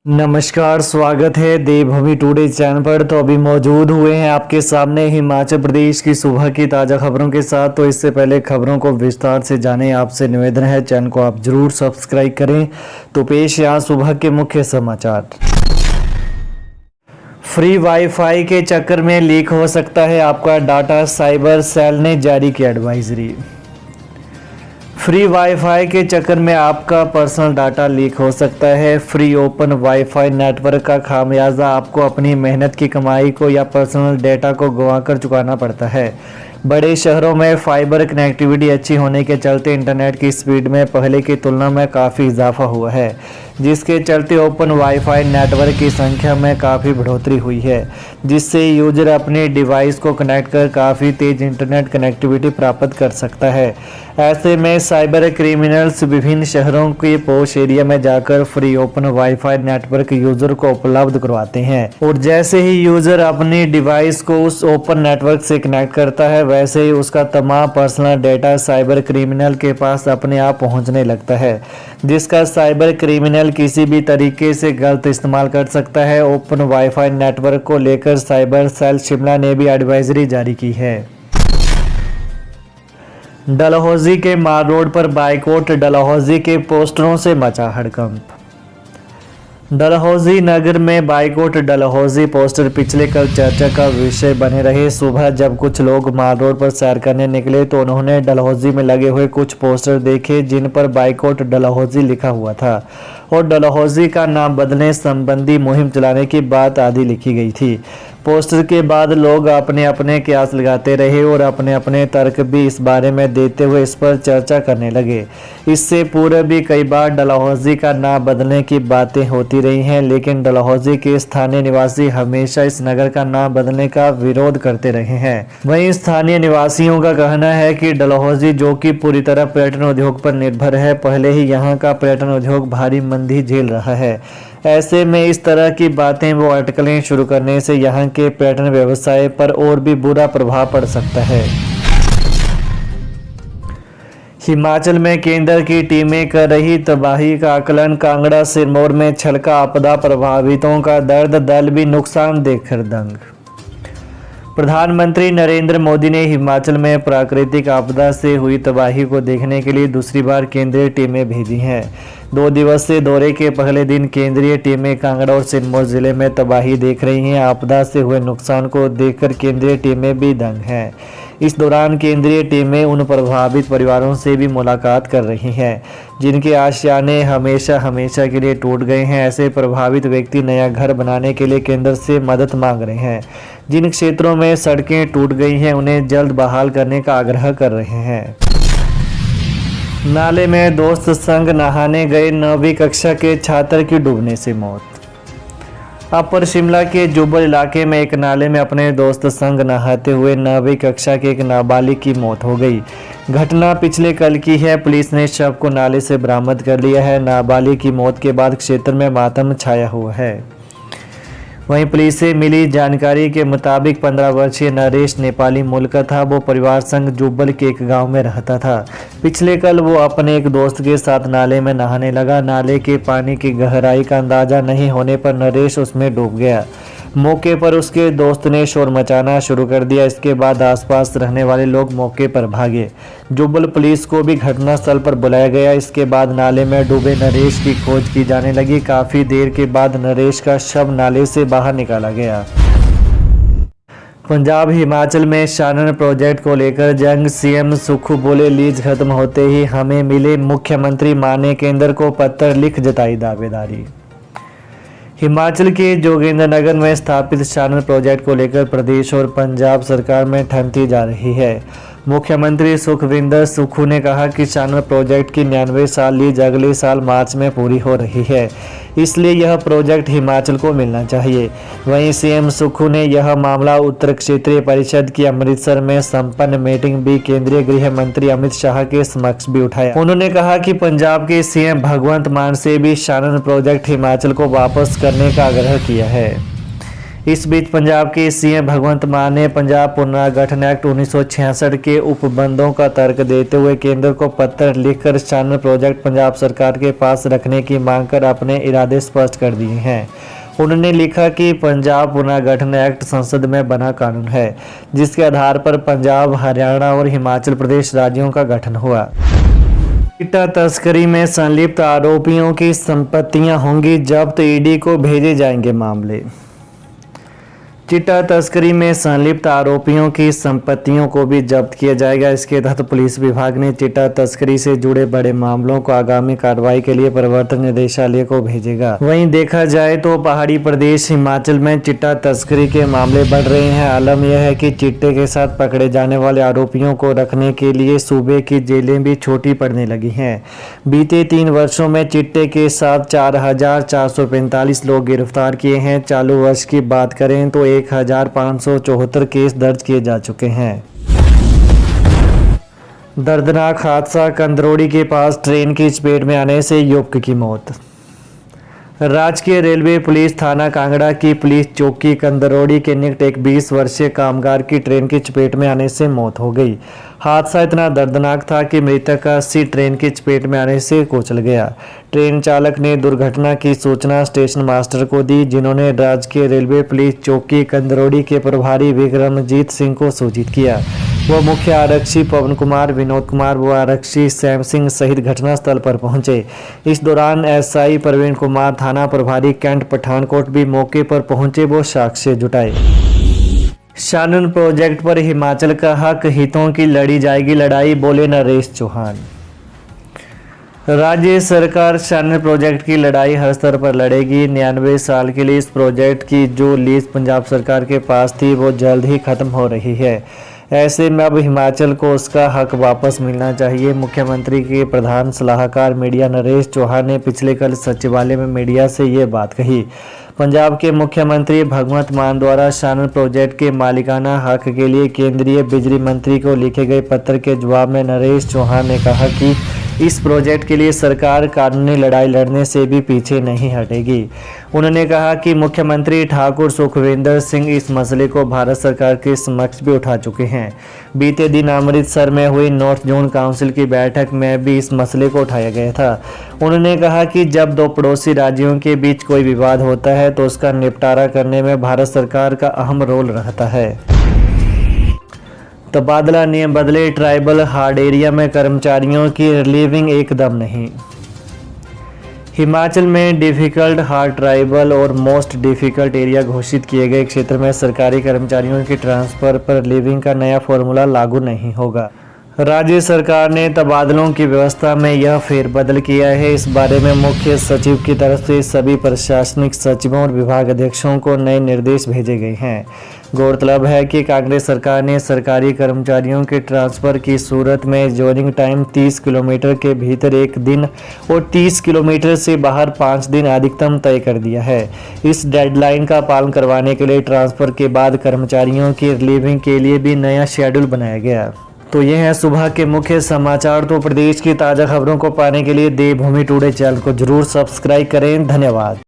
नमस्कार, स्वागत है देवभूमि टुडे चैनल पर। तो अभी मौजूद हुए हैं आपके सामने हिमाचल प्रदेश की सुबह की ताज़ा खबरों के साथ। तो इससे पहले खबरों को विस्तार से जानें, आपसे निवेदन है चैनल को आप जरूर सब्सक्राइब करें। तो पेश यहाँ सुबह के मुख्य समाचार। फ्री वाईफाई के चक्कर में लीक हो सकता है आपका डाटा, साइबर सेल ने जारी की एडवाइजरी। फ्री वाईफाई के चक्कर में आपका पर्सनल डाटा लीक हो सकता है। फ्री ओपन वाईफाई नेटवर्क का खामियाजा आपको अपनी मेहनत की कमाई को या पर्सनल डेटा को गंवाकर चुकाना पड़ता है। बड़े शहरों में फाइबर कनेक्टिविटी अच्छी होने के चलते इंटरनेट की स्पीड में पहले की तुलना में काफ़ी इजाफा हुआ है, जिसके चलते ओपन वाईफाई नेटवर्क की संख्या में काफ़ी बढ़ोतरी हुई है, जिससे यूजर अपने डिवाइस को कनेक्ट कर काफ़ी तेज़ इंटरनेट कनेक्टिविटी प्राप्त कर सकता है। ऐसे में साइबर क्रिमिनल्स विभिन्न शहरों के पोश एरिया में जाकर free open wifi network user को उपलब्ध करवाते हैं, और जैसे ही यूजर अपनी डिवाइस को उस ओपन नेटवर्क से कनेक्ट करता है, वैसे ही उसका तमाम पर्सनल डेटा साइबर क्रिमिनल के पास अपने आप पहुंचने लगता है, जिसका साइबर क्रिमिनल किसी भी तरीके से गलत इस्तेमाल कर सकता है। ओपन वाईफाई नेटवर्क को लेकर साइबर सेल शिमला ने भी एडवाइजरी जारी की है। डलहौजी के माल रोड पर बाइकआउट, डलहौजी के पोस्टरों से मचा हड़कंप। डलहौजी नगर में बाइकआउट डलहौजी पोस्टर पिछले कल चर्चा का विषय बने रहे। सुबह जब कुछ लोग माल रोड पर सैर करने निकले तो उन्होंने डलहौजी में लगे हुए कुछ पोस्टर देखे, जिन पर बाइकआउट डलहौजी लिखा हुआ था और डलहौजी का नाम बदलने संबंधी मुहिम चलाने की बात आदि लिखी गई थी। पोस्टर के बाद लोग अपने अपने कयास लगाते रहे और अपने अपने तर्क भी इस बारे में देते हुए इस पर चर्चा करने लगे। इससे पूर्व भी कई बार डलहौजी का नाम बदलने की बातें होती रही हैं, लेकिन डलहौजी के स्थानीय निवासी हमेशा इस नगर का नाम बदलने का विरोध करते रहे हैं। वहीं स्थानीय निवासियों का कहना है कि डलहौजी, जो कि पूरी तरह पर्यटन उद्योग पर निर्भर है, पहले ही यहाँ का पर्यटन उद्योग भारी मंदी झेल रहा है। ऐसे में इस तरह की बातें व अटकलें शुरू करने से यहाँ के पर्यटन व्यवसाय पर और भी बुरा प्रभाव पड़ सकता है। हिमाचल में केंद्र की टीमें कर रही तबाही का आकलन, कांगड़ा सिरमौर में छलका आपदा प्रभावितों का दर्द, दल भी नुकसान देखकर दंग। प्रधानमंत्री नरेंद्र मोदी ने हिमाचल में प्राकृतिक आपदा से हुई तबाही को देखने के लिए दूसरी बार केंद्रीय टीमें भेजी हैं। 2 दिवसीय दौरे के पहले दिन केंद्रीय टीमें कांगड़ा और सिरमौर जिले में तबाही देख रही हैं। आपदा से हुए नुकसान को देखकर केंद्रीय टीमें भी दंग हैं। इस दौरान केंद्रीय टीमें उन प्रभावित परिवारों से भी मुलाकात कर रही हैं, जिनके आशियाने हमेशा के लिए टूट गए हैं। ऐसे प्रभावित व्यक्ति नया घर बनाने के लिए केंद्र से मदद मांग रहे हैं। जिन क्षेत्रों में सड़कें टूट गई हैं, उन्हें जल्द बहाल करने का आग्रह कर रहे हैं। नाले में दोस्त संग नहाने गए 9वीं कक्षा के छात्र की डूबने से मौत। अपर शिमला के जुब्बल इलाके में एक नाले में अपने दोस्त संग नहाते हुए 9वीं कक्षा के एक नाबालिग की मौत हो गई। घटना पिछले कल की है। पुलिस ने शव को नाले से बरामद कर लिया है। नाबालिग की मौत के बाद क्षेत्र में मातम छाया हुआ है। वहीं पुलिस से मिली जानकारी के मुताबिक 15 वर्षीय नरेश नेपाली मूल का था। वो परिवार संग जुब्बल के एक गांव में रहता था। पिछले कल वो अपने एक दोस्त के साथ नाले में नहाने लगा। नाले के पानी की गहराई का अंदाजा नहीं होने पर नरेश उसमें डूब गया। मौके पर उसके दोस्त ने शोर मचाना शुरू कर दिया। इसके बाद आसपास रहने वाले लोग मौके पर भागे। जुब्बल पुलिस को भी घटनास्थल पर बुलाया गया। इसके बाद नाले में डूबे नरेश की खोज की जाने लगी। काफी देर के बाद नरेश का शव नाले से बाहर निकाला गया। पंजाब हिमाचल में शानन प्रोजेक्ट को लेकर जंग, सीएम सुक्खू बोले लीज खत्म होते ही हमें मिले। मुख्यमंत्री मान ने केंद्र को पत्र लिख जताई दावेदारी। हिमाचल के जोगिंद्रनगर में स्थापित शानन प्रोजेक्ट को लेकर प्रदेश और पंजाब सरकार में ठनती जा रही है। मुख्यमंत्री सुखविंदर सुक्खू ने कहा कि शानन प्रोजेक्ट की 99 साल लीज अगले साल मार्च में पूरी हो रही है, इसलिए यह प्रोजेक्ट हिमाचल को मिलना चाहिए। वहीं सीएम सुक्खू ने यह मामला उत्तर क्षेत्रीय परिषद की अमृतसर में संपन्न मीटिंग भी केंद्रीय गृह मंत्री अमित शाह के समक्ष भी उठाया। उन्होंने कहा कि पंजाब के सीएम भगवंत मान से भी शानन प्रोजेक्ट हिमाचल को वापस करने का आग्रह किया है। इस बीच पंजाब के सीएम भगवंत मान ने पंजाब पुनर्गठन एक्ट 1966 के उपबंधों का तर्क देते हुए केंद्र को पत्र लिखकर शानन प्रोजेक्ट पंजाब सरकार के पास रखने की मांग कर अपने इरादे स्पष्ट कर दिए हैं। उन्होंने लिखा कि पंजाब पुनर्गठन एक्ट संसद में बना कानून है, जिसके आधार पर पंजाब, हरियाणा और हिमाचल प्रदेश राज्यों का गठन हुआ। चिट्टा तस्करी में संलिप्त आरोपियों की संपत्तियां होंगी जब्त, ईडी को भेजे जाएंगे मामले। चिट्टा तस्करी में संलिप्त आरोपियों की संपत्तियों को भी जब्त किया जाएगा। इसके तहत पुलिस विभाग ने चिट्टा तस्करी से जुड़े बड़े मामलों को आगामी कार्रवाई के लिए प्रवर्तन निदेशालय को भेजेगा। वहीं देखा जाए तो पहाड़ी प्रदेश हिमाचल में चिट्टा तस्करी के मामले बढ़ रहे हैं। आलम यह है कि चिट्टे के साथ पकड़े जाने वाले आरोपियों को रखने के लिए सूबे की जेलें भी छोटी पड़ने लगी हैं। बीते 3 वर्षों में चिट्टे के साथ 4,445 लोग गिरफ्तार किए हैं। चालू वर्ष की बात करें तो 1,574 केस दर्ज किए जा चुके हैं। दर्दनाक हादसा, कंदरौड़ी के पास ट्रेन की चपेट में आने से युवक की मौत। राजकीय रेलवे पुलिस थाना कांगड़ा की पुलिस चौकी कंदरौड़ी के निकट एक 20 वर्षीय कामगार की ट्रेन की चपेट में आने से मौत हो गई। हादसा इतना दर्दनाक था कि मृतक का सिर ट्रेन की चपेट में आने से कुचल गया। ट्रेन चालक ने दुर्घटना की सूचना स्टेशन मास्टर को दी, जिन्होंने राजकीय रेलवे पुलिस चौकी कंदरौड़ी के प्रभारी विक्रमजीत सिंह को सूचित किया। वह मुख्य आरक्षी पवन कुमार, विनोद कुमार व आरक्षी सैम सिंह सहित घटनास्थल पर पहुंचे। इस दौरान एसआई प्रवीण कुमार, थाना प्रभारी कैंट पठानकोट भी मौके पर पहुंचे व साक्ष्य जुटाए। शानन प्रोजेक्ट पर हिमाचल का हक, हितों की लड़ी जाएगी लड़ाई, बोले नरेश चौहान। राज्य सरकार शानन प्रोजेक्ट की लड़ाई हर स्तर पर लड़ेगी। 99 साल के लिए इस प्रोजेक्ट की जो लीज पंजाब सरकार के पास थी वो जल्द ही खत्म हो रही है। ऐसे में अब हिमाचल को उसका हक वापस मिलना चाहिए। मुख्यमंत्री के प्रधान सलाहकार मीडिया नरेश चौहान ने पिछले कल सचिवालय में मीडिया से ये बात कही। पंजाब के मुख्यमंत्री भगवंत मान द्वारा शानन प्रोजेक्ट के मालिकाना हक के लिए केंद्रीय बिजली मंत्री को लिखे गए पत्र के जवाब में नरेश चौहान ने कहा कि इस प्रोजेक्ट के लिए सरकार कानूनी लड़ाई लड़ने से भी पीछे नहीं हटेगी। उन्होंने कहा कि मुख्यमंत्री ठाकुर सुखविंदर सिंह इस मसले को भारत सरकार के समक्ष भी उठा चुके हैं। बीते दिन अमृतसर में हुई नॉर्थ जोन काउंसिल की बैठक में भी इस मसले को उठाया गया था। उन्होंने कहा कि जब 2 पड़ोसी राज्यों के बीच कोई विवाद होता है तो उसका निपटारा करने में भारत सरकार का अहम रोल रहता है। तबादला नियम बदले, ट्राइबल हार्ड एरिया में कर्मचारियों की रिलीविंग एकदम नहीं। हिमाचल में डिफिकल्ट, हार्ड, ट्राइबल और मोस्ट डिफिकल्ट एरिया घोषित किए गए क्षेत्र में सरकारी कर्मचारियों की ट्रांसफर पर रिलीविंग का नया फॉर्मूला लागू नहीं होगा। राज्य सरकार ने तबादलों की व्यवस्था में यह फेरबदल किया है। इस बारे में मुख्य सचिव की तरफ से सभी प्रशासनिक सचिवों और विभाग अध्यक्षों को नए निर्देश भेजे गए हैं। गौरतलब है कि कांग्रेस सरकार ने सरकारी कर्मचारियों के ट्रांसफर की सूरत में ज्वाइनिंग टाइम 30 किलोमीटर के भीतर 1 दिन और 30 किलोमीटर से बाहर 5 दिन अधिकतम तय कर दिया है। इस डेडलाइन का पालन करवाने के लिए ट्रांसफर के बाद कर्मचारियों की रिलीविंग के लिए भी नया शेड्यूल बनाया गया। तो ये है सुबह के मुख्य समाचार। तो प्रदेश की ताज़ा खबरों को पाने के लिए देवभूमि टुडे चैनल को जरूर सब्सक्राइब करें। धन्यवाद।